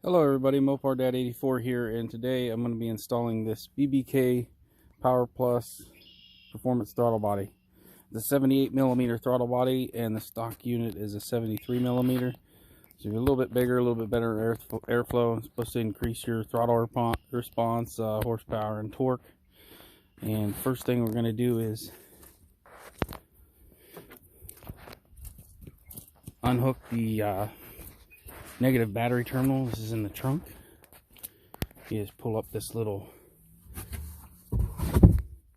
Hello everybody, MoparDad84 here, and today I'm going to be installing this BBK Power Plus Performance Throttle Body. The 78mm throttle body, and the stock unit is a 73mm. So you're a little bit bigger, a little bit better airflow. It's supposed to increase your throttle response, horsepower, and torque. And first thing we're going to do is unhook the negative battery terminal. This is in the trunk. You just pull up this little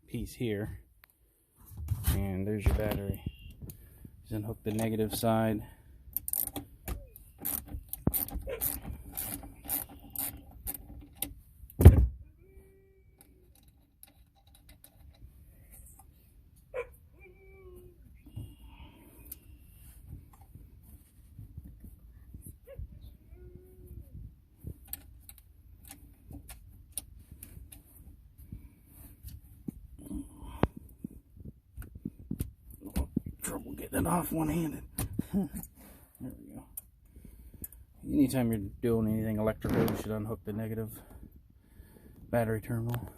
piece here, and there's your battery. Just unhook the negative side. Trouble getting it off one-handed. There we go. Anytime you're doing anything electrical, you should unhook the negative battery terminal.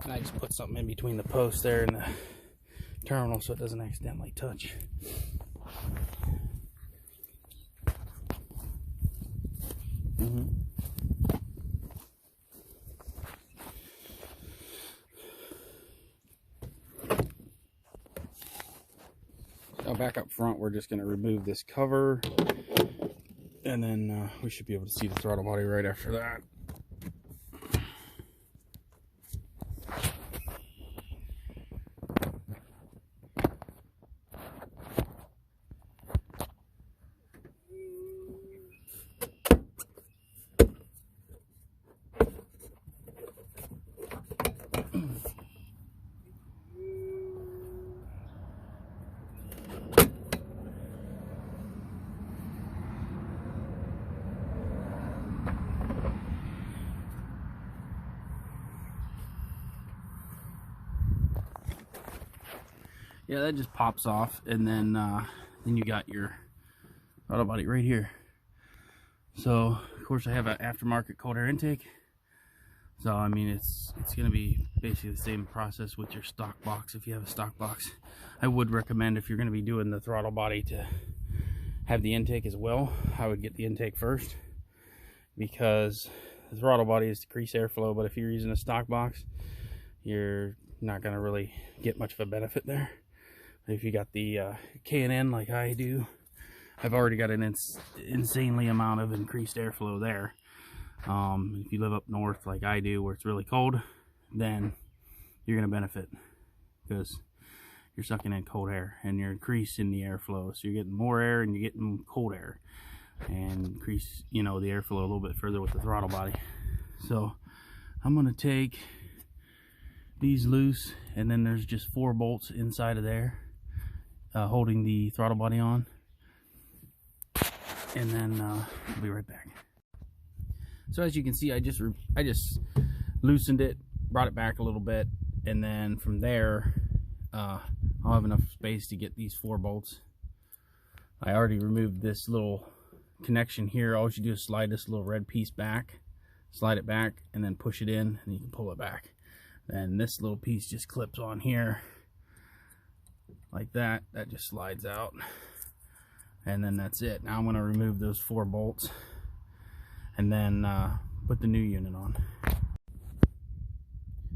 And I just put something in between the post there and the terminal so it doesn't accidentally touch. Now back up front, we're just going to remove this cover, and then we should be able to see the throttle body right after that. Yeah, that just pops off, and then you got your throttle body right here. So of course I have an aftermarket cold air intake. So I mean it's going to be basically the same process with your stock box. If you have a stock box, I would recommend, if you're going to be doing the throttle body, to have the intake as well. I would get the intake first, because the throttle body is decreased airflow, but if you're using a stock box, you're not going to really get much of a benefit there. If you got the K&N like I do, I've already got an insanely amount of increased airflow there. If you live up north like I do, where it's really cold, then you're going to benefit, because you're sucking in cold air and you're increasing the airflow. So you're getting more air and you're getting cold air, and increase, the airflow a little bit further with the throttle body. So I'm going to take these loose, and then there's just 4 bolts inside of there holding the throttle body on, and then I'll be right back. So as you can see, I just loosened it, brought it back a little bit, and then from there I'll have enough space to get these 4 bolts. I already removed this little connection here. All you do is slide this little red piece back, slide it back, and then push it in, and you can pull it back. Then this little piece just clips on here like that. That just slides out, and then that's it. Now I'm going to remove those 4 bolts and then put the new unit on.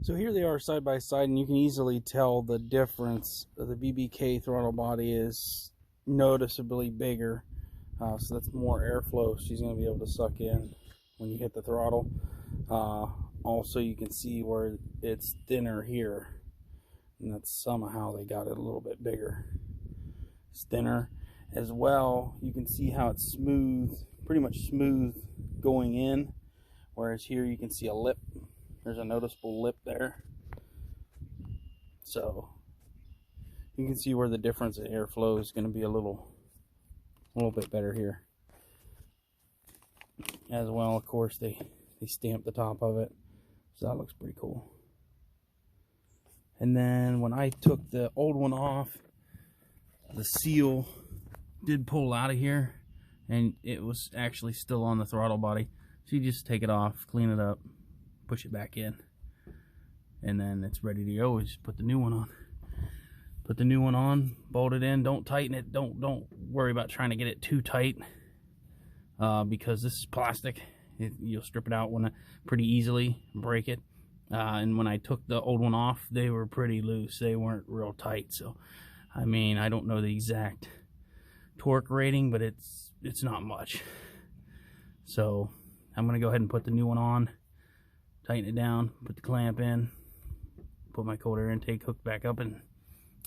So here they are side by side, and you can easily tell the difference. The BBK throttle body is noticeably bigger, so that's more airflow she's going to be able to suck in when you hit the throttle. Also, you can see where it's thinner here, and that's somehow they got it a little bit bigger. It's thinner as well. You can see how it's smooth, pretty much smooth going in, whereas here you can see a lip. There's a noticeable lip there. So you can see where the difference in airflow is going to be a little bit better here. As well, of course, they stamp the top of it, so that looks pretty cool. And then when I took the old one off, the seal did pull out of here, and it was actually still on the throttle body. So you just take it off, clean it up, push it back in, and then it's ready to go. We just put the new one on. Put the new one on, bolt it in, don't tighten it, don't worry about trying to get it too tight, because this is plastic. You'll strip it out pretty easily, break it. And when I took the old one off, they were pretty loose. They weren't real tight. So, I mean, I don't know the exact torque rating, but it's not much. So, I'm going to go ahead and put the new one on, tighten it down, put the clamp in, put my cold air intake hook back up, and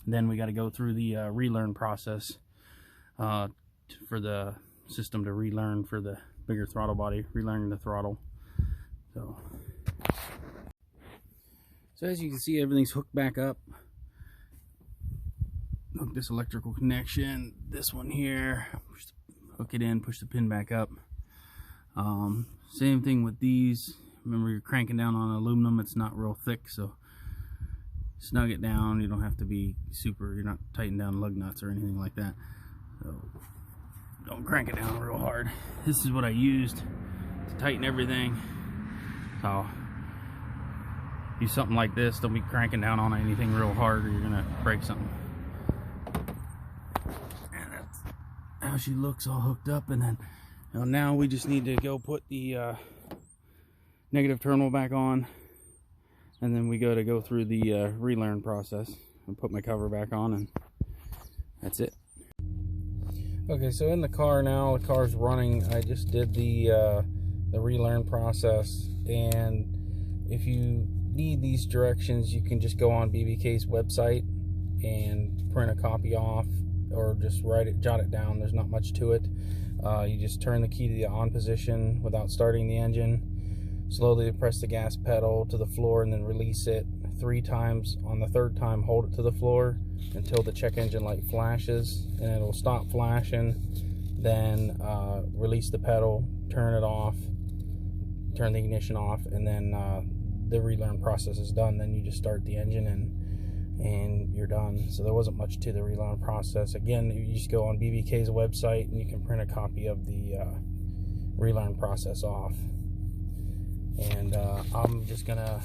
then we got to go through the relearn process for the system to relearn for the bigger throttle body, relearning the throttle. So as you can see, everything's hooked back up. Hook this electrical connection, this one here, hook it in, push the pin back up. Same thing with these. Remember, you're cranking down on aluminum, it's not real thick, so snug it down. You don't have to be you're not tightening down lug nuts or anything like that. So don't crank it down real hard. This is what I used to tighten everything. So do something like this. Don't be cranking down on anything real hard or you're gonna break something. And that's how she looks, all hooked up. And then now we just need to go put the negative terminal back on, and then we go through the relearn process and put my cover back on, and that's it. Okay, so in the car now, the car's running. I just did the relearn process, and if you need these directions, you can just go on BBK's website and print a copy off, or just jot it down. There's not much to it. You just turn the key to the on position without starting the engine. Slowly press the gas pedal to the floor and then release it 3 times. On the 3rd time, hold it to the floor until the check engine light flashes, and it'll stop flashing. Then release the pedal, turn it off, turn the ignition off, and then the relearn process is done. Then you just start the engine and you're done. So there wasn't much to the relearn process. Again, you just go on BBK's website and you can print a copy of the relearn process off. And I'm just gonna,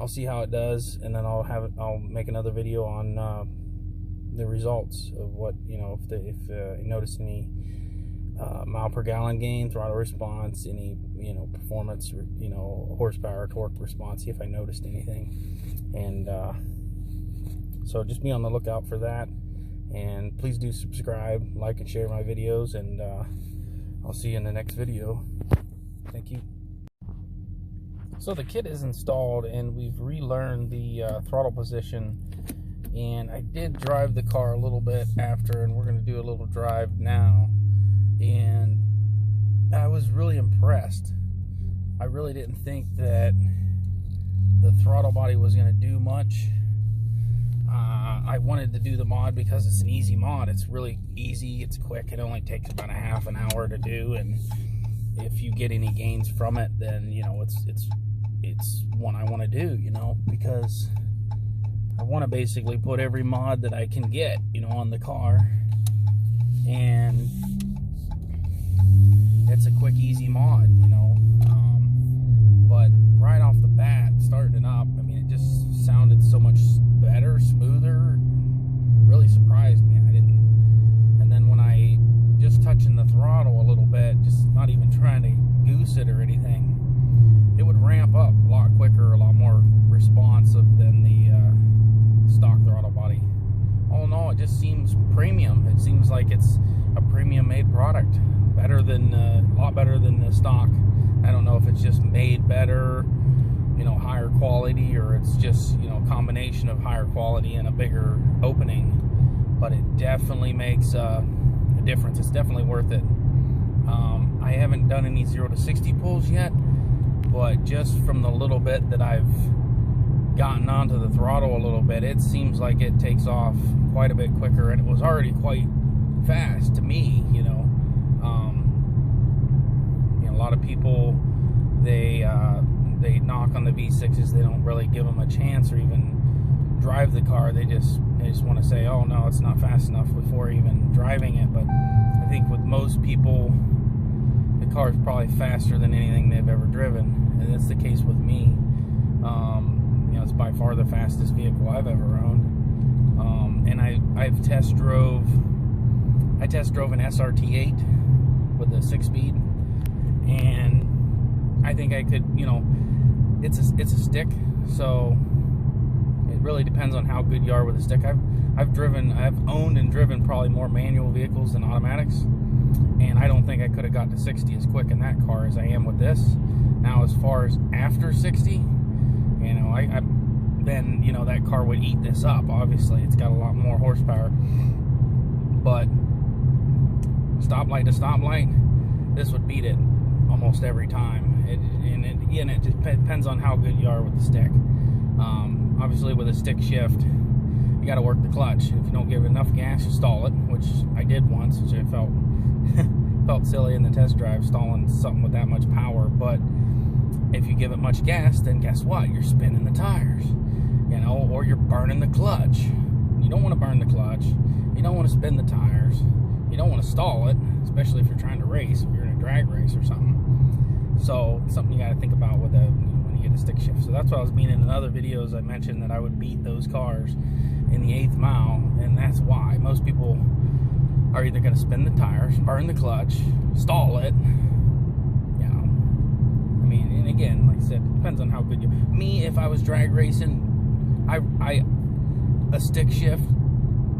I'll see how it does, and then I'll make another video on the results of what, you know, if you notice any mile per gallon gain, throttle response, any, you know, performance, you know, horsepower, torque response, see if I noticed anything. And so just be on the lookout for that, and please do subscribe, like, and share my videos, and I'll see you in the next video. Thank you. So the kit is installed, and we've relearned the throttle position, and I did drive the car a little bit after, and we're going to do a little drive now, and I was really impressed. I really didn't think that the throttle body was going to do much. I wanted to do the mod because it's an easy mod. It's really easy, it's quick, it only takes about a half an hour to do, and if you get any gains from it, then, you know, it's one I want to do, you know, because I want to basically put every mod that I can get, you know, on the car. And it's a quick, easy mod, you know. But right off the bat, starting it up, I mean, it just sounded so much better, smoother. Really surprised me. And then when I just touching the throttle a little bit, just not even trying to goose it or anything, it would ramp up a lot quicker, a lot more responsive than the stock throttle body. All in all, it just seems premium. It seems like it's a premium made product, better than a lot better than the stock. I don't know if it's just made better, you know, higher quality, or it's just, you know, a combination of higher quality and a bigger opening, but it definitely makes a difference. It's definitely worth it. I haven't done any 0 to 60 pulls yet, but just from the little bit that I've gotten onto the throttle a little bit, it seems like it takes off quite a bit quicker, and it was already quite fast to me, you know. You know, a lot of people, they knock on the V6s, they don't really give them a chance, or even drive the car, they just want to say, oh no, it's not fast enough before even driving it. But I think with most people, the car is probably faster than anything they've ever driven, and that's the case with me. You know, it's by far the fastest vehicle I've ever owned. And I test drove an SRT8 with a 6-speed, and I think I could, you know, it's a stick, so it really depends on how good you are with a stick. I've owned and driven probably more manual vehicles than automatics, and I don't think I could have got to 60 as quick in that car as I am with this. Now, as far as after 60, you know, then, you know, that car would eat this up. Obviously, it's got a lot more horsepower, but stoplight to stoplight, this would beat it almost every time. Again, it just depends on how good you are with the stick. Obviously, with a stick shift, you got to work the clutch. If you don't give it enough gas, you stall it, which I did once, which I felt silly in the test drive, stalling something with that much power. But if you give it much gas, then guess what? You're spinning the tires, you know, or you're burning the clutch. You don't want to burn the clutch. You don't want to spin the tires. You don't want to stall it, especially if you're trying to race, if you're in a drag race or something. So it's something you got to think about with when you get a stick shift. So that's what I was meaning in other videos. I mentioned that I would beat those cars in the 8th mile, and that's why most people are either going to spin the tires, burn the clutch, stall it. You know, I mean, and again, like I said, it depends on how good you. Me, if I was drag racing, a stick shift,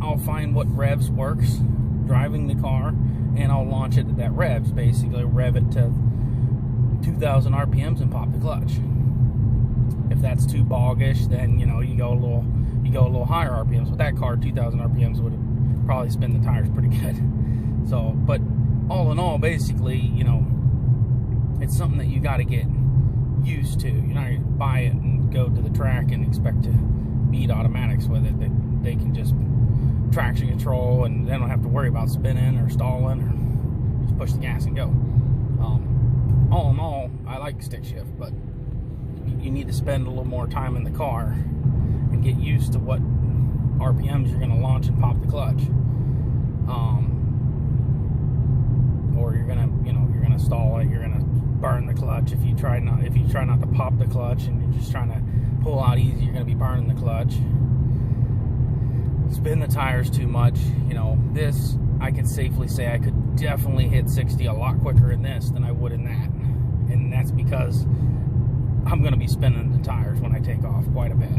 I'll find what revs works driving the car, and I'll launch it at that revs. Basically, rev it to 2,000 RPMs and pop the clutch. If that's too boggish, then, you know, you go a little higher RPMs. With that car, 2,000 RPMs would probably spin the tires pretty good. So, but all in all, basically, you know, it's something that you got to get used to. You're not going to buy it and go to the track and expect to beat automatics with it. They can just traction control, and they don't have to worry about spinning or stalling, or just push the gas and go. All in all, I like stick shift, but you need to spend a little more time in the car and get used to what RPMs you're going to launch and pop the clutch, or you're gonna, you know, you're gonna stall it. You're gonna burn the clutch if you try not to pop the clutch and you're just trying to pull out easy. You're gonna be burning the clutch. Spin the tires too much. You know, this, I can safely say I could definitely hit 60 a lot quicker in this than I would in that, and that's because I'm going to be spinning the tires when I take off quite a bit,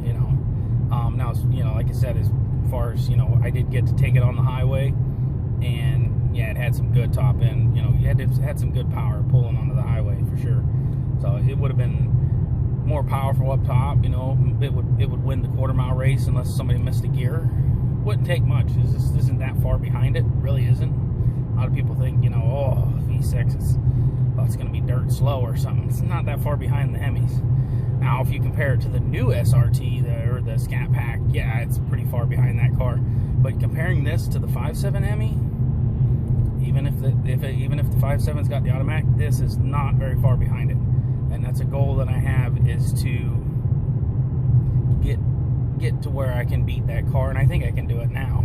you know. Now, you know, like I said, as far as, you know, I did get to take it on the highway, and yeah, it had some good top end, you know, you had some good power pulling onto the highway for sure. So it would have been more powerful up top, you know. It would win the quarter-mile race unless somebody missed a gear. Wouldn't take much. This isn't that far behind it. It really isn't. A lot of people think, you know, oh, V6 it's going to be dirt slow or something. It's not that far behind the Hemis. Now, if you compare it to the new SRT or the Scat Pack, yeah, it's pretty far behind that car. But comparing this to the 5.7 Hemi, even if the 5.7's got the automatic, this is not very far behind it. And that's a goal that I have, is to get to where I can beat that car, and I think I can do it now.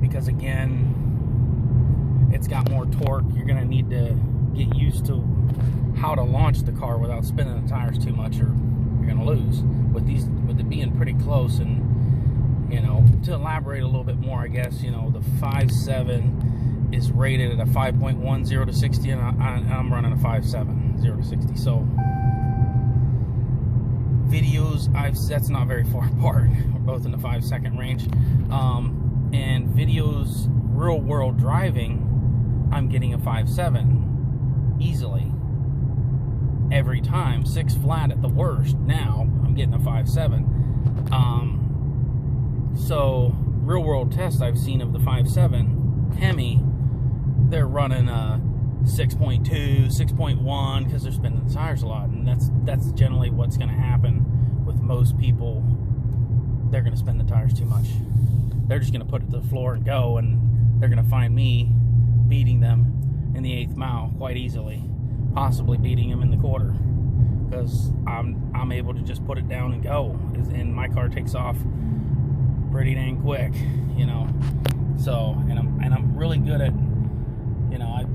Because again, it's got more torque. You're gonna need to get used to how to launch the car without spinning the tires too much, or you're gonna lose. With it being pretty close, and, you know, to elaborate a little bit more, I guess, you know, the 5.7 is rated at a 5.1 0 to 60, and I'm running a 5.7 0 to 60. So videos, that's not very far apart. We're both in the 5-second range. And videos, real world driving, I'm getting a 5.7 easily every time. 6 flat at the worst. Now I'm getting a 5.7. So real world tests I've seen of the 5.7 Hemi, they're running a 6.2, 6.1 because they're spinning the tires a lot, and that's generally what's going to happen with most people. They're going to spin the tires too much. They're just going to put it to the floor and go, and they're going to find me beating them in the 8th mile quite easily, possibly beating them in the quarter, because I'm able to just put it down and go, and my car takes off pretty dang quick, you know. So and I'm really good at, you know,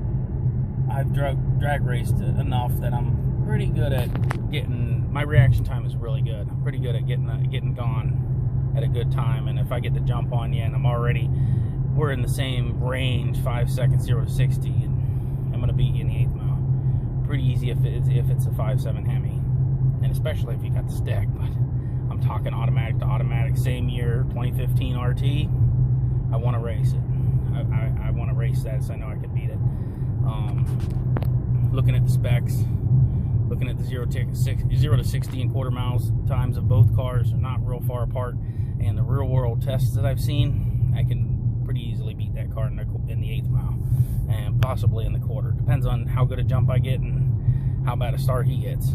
I've drag raced enough that I'm pretty good at getting, my reaction time is really good. I'm pretty good at getting gone at a good time, and if I get the jump on you and we're in the same range, 5 seconds 0 to 60, and I'm gonna beat you in the 8th mile. Pretty easy if it's a 5.7 Hemi, and especially if you got the stick. But I'm talking automatic to automatic, same year, 2015 RT. I want to race it. I want to race that, so I know I can beat it. Looking at the specs, looking at the 0 to 60 and quarter miles times of both cars are not real far apart, and the real world tests that I've seen, I can pretty easily beat that car in the 8th mile, and possibly in the quarter. Depends on how good a jump I get and how bad a start he gets,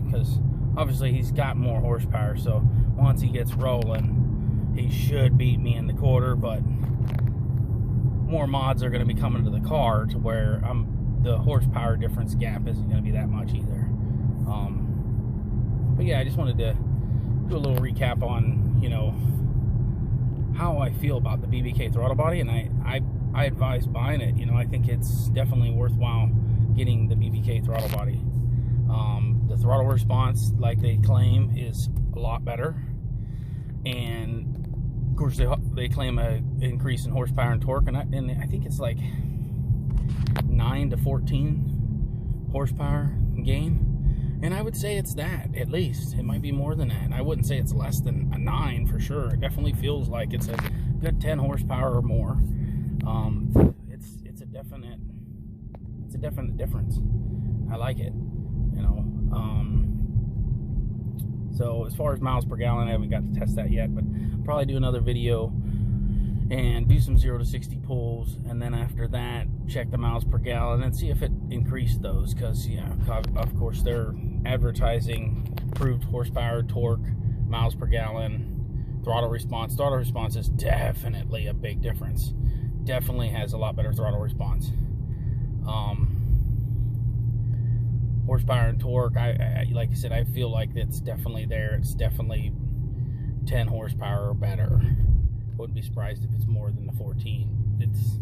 because obviously he's got more horsepower, so once he gets rolling, he should beat me in the quarter. But more mods are going to be coming to the car to where the horsepower difference gap isn't going to be that much either. But yeah, I just wanted to do a little recap on, you know, how I feel about the BBK Throttle Body, and I advise buying it. You know, I think it's definitely worthwhile getting the BBK Throttle Body. The throttle response, like they claim, is a lot better, and of course they claim a increase in horsepower and torque, and I think it's like 9 to 14 horsepower gain, and I would say it's that, at least. It might be more than that. I wouldn't say it's less than a 9 for sure. It definitely feels like it's a good 10 horsepower or more. It's a definite difference. I like it, you know. So as far as miles per gallon, I haven't got to test that yet, but I'll probably do another video and do some 0 to 60 pulls, and then after that check the miles per gallon and see if it increased those, because yeah, of course they're advertising improved horsepower, torque, miles per gallon, throttle response. Throttle response is definitely a big difference. Definitely has a lot better throttle response. Horsepower and torque, I like I said, I feel like it's definitely there. It's definitely 10 horsepower or better. Wouldn't be surprised if it's more than the 14. It's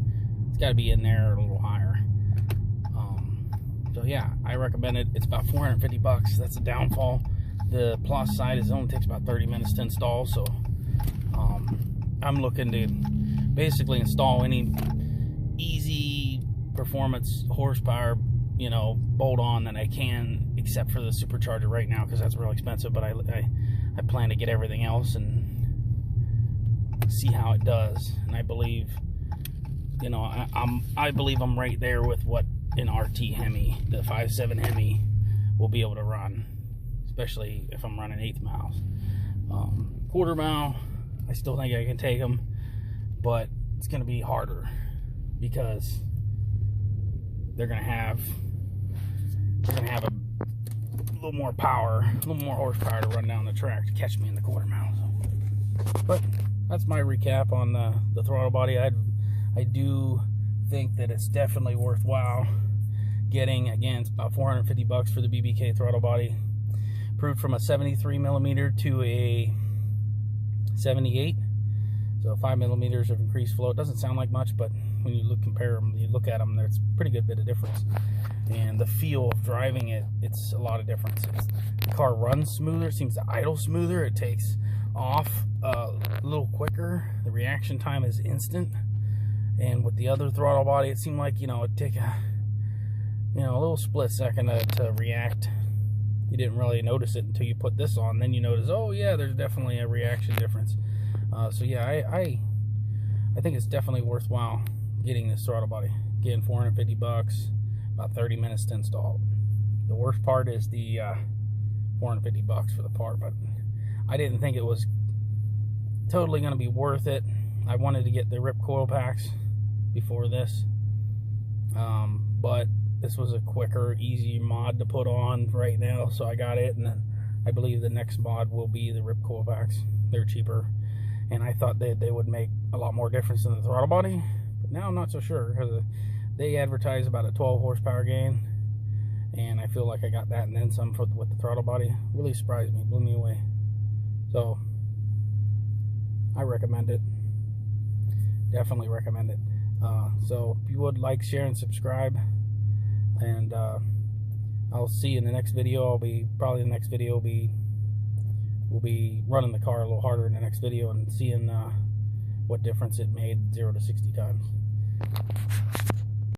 got to be in there or a little higher. So yeah, I recommend it. It's about 450 bucks. That's a downfall. The plus side is it only takes about 30 minutes to install. So I'm looking to basically install any easy performance horsepower, you know, bolt on that I can, except for the supercharger right now, because that's real expensive. But I plan to get everything else and see how it does. And I believe, you know, I believe I'm right there with what an RT Hemi, the 5.7 Hemi, will be able to run, especially if I'm running 8th miles. Quarter mile, I still think I can take them, but it's going to be harder because they're going to have a little more power, a little more horsepower to run down the track to catch me in the quarter mile. So, but that's my recap on the throttle body. I do think that it's definitely worthwhile getting. Again, it's about 450 bucks for the BBK Throttle Body, improved from a 73 millimeter to a 78. So 5 millimeters of increased flow. It doesn't sound like much, but when you compare them, you look at them, there's a pretty good bit of difference. And the feel of driving it, it's a lot of difference. The car runs smoother, seems to idle smoother. It takes off a little quicker. The reaction time is instant. And with the other throttle body, it seemed like, you know, it'd take a little split second to react. You didn't really notice it until you put this on. Then you notice, oh yeah, there's definitely a reaction difference. So yeah, I think it's definitely worthwhile getting this throttle body. Again, 450 bucks, about 30 minutes to install. The worst part is the 450 bucks for the part, but I didn't think it was totally going to be worth it. I wanted to get the rip coil packs before this, but this was a quicker, easy mod to put on right now, so I got it. And then I believe the next mod will be the rip coil packs. They're cheaper, and I thought they would make a lot more difference than the throttle body, but now I'm not so sure, because they advertise about a 12 horsepower gain, and I feel like I got that and then some with the throttle body. Really surprised me, blew me away. So I recommend it. Definitely recommend it. So if you would like, share, and subscribe, and I'll see you in the next video. Probably the next video we'll be running the car a little harder in the next video and seeing what difference it made 0 to 60 times.